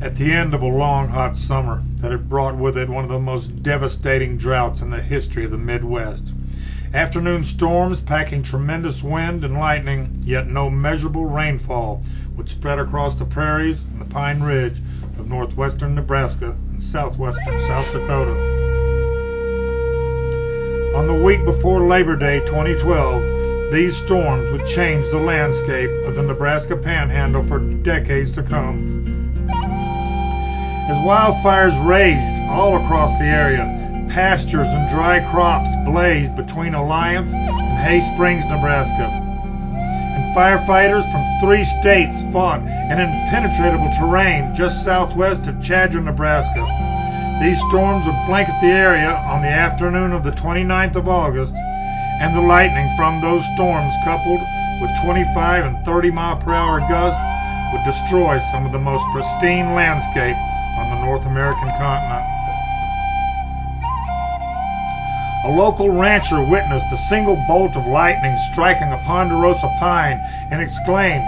At the end of a long, hot summer that had brought with it one of the most devastating droughts in the history of the Midwest. Afternoon storms packing tremendous wind and lightning, yet no measurable rainfall, would spread across the prairies and the Pine Ridge of northwestern Nebraska and southwestern South Dakota. On the week before Labor Day 2012, these storms would change the landscape of the Nebraska Panhandle for decades to come. As wildfires raged all across the area, pastures and dry crops blazed between Alliance and Hay Springs, Nebraska. And firefighters from 3 states fought in impenetrable terrain just southwest of Chadron, Nebraska. These storms would blanket the area on the afternoon of the 29th of August, and the lightning from those storms, coupled with 25 and 30-mile-per-hour gusts, would destroy some of the most pristine landscape on the North American continent. A local rancher witnessed a single bolt of lightning striking a ponderosa pine and exclaimed,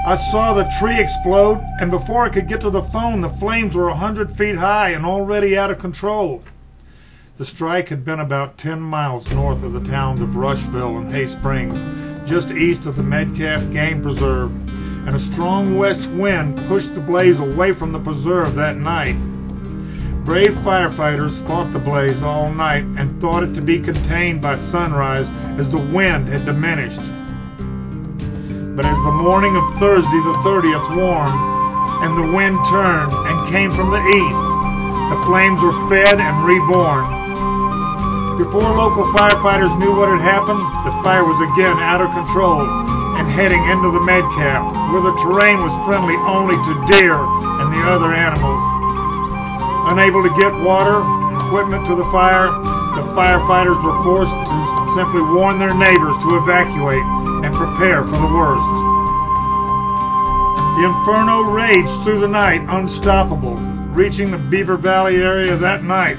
"I saw the tree explode, and before I could get to the phone, the flames were 100 feet high and already out of control." The strike had been about 10 miles north of the towns of Rushville and Hay Springs, just east of the Metcalf Game Preserve, and a strong west wind pushed the blaze away from the preserve that night. Brave firefighters fought the blaze all night and thought it to be contained by sunrise as the wind had diminished. But as the morning of Thursday the 30th warmed and the wind turned and came from the east, the flames were fed and reborn. Before local firefighters knew what had happened, the fire was again out of control and heading into the Metcalf, where the terrain was friendly only to deer and the other animals. Unable to get water and equipment to the fire, the firefighters were forced to simply warn their neighbors to evacuate and prepare for the worst. The inferno raged through the night, unstoppable, reaching the Beaver Valley area that night.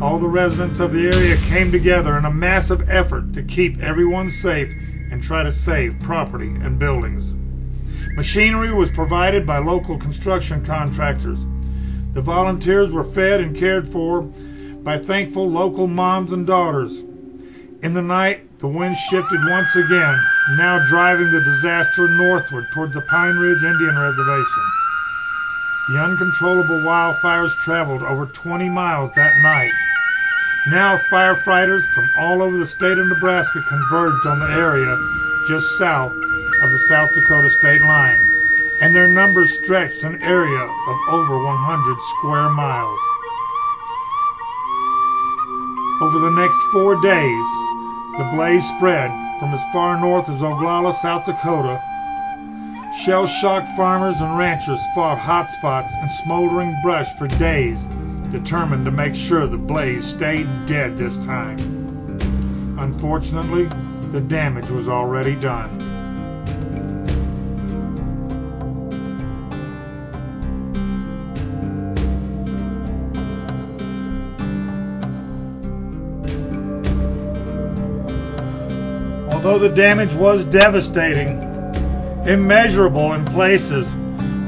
All the residents of the area came together in a massive effort to keep everyone safe and try to save property and buildings. Machinery was provided by local construction contractors. The volunteers were fed and cared for by thankful local moms and daughters. In the night, the wind shifted once again, now driving the disaster northward towards the Pine Ridge Indian Reservation. The uncontrollable wildfires traveled over 20 miles that night. Now firefighters from all over the state of Nebraska converged on the area just south of the South Dakota state line, and their numbers stretched an area of over 100 square miles. Over the next 4 days, the blaze spread from as far north as Oglala, South Dakota. Shell-shocked farmers and ranchers fought hot spots and smoldering brush for days, determined to make sure the blaze stayed dead this time. Unfortunately, the damage was already done. Although the damage was devastating, immeasurable in places,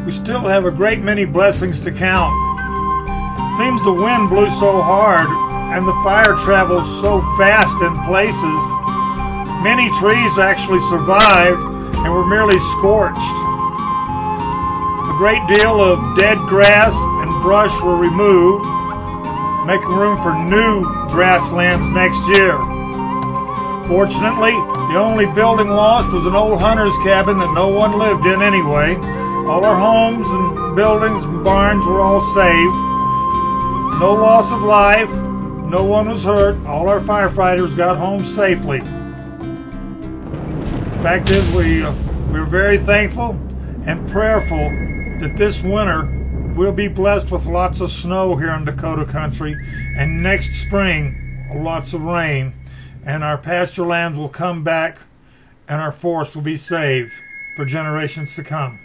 we still have a great many blessings to count. Seems the wind blew so hard and the fire traveled so fast in places, many trees actually survived and were merely scorched. A great deal of dead grass and brush were removed, making room for new grasslands next year. Fortunately, the only building lost was an old hunter's cabin that no one lived in anyway. All our homes and buildings and barns were all saved. No loss of life, no one was hurt, all our firefighters got home safely. The fact is, we're very thankful and prayerful that this winter we'll be blessed with lots of snow here in Dakota country, and next spring lots of rain, and our pasture lands will come back and our forests will be saved for generations to come.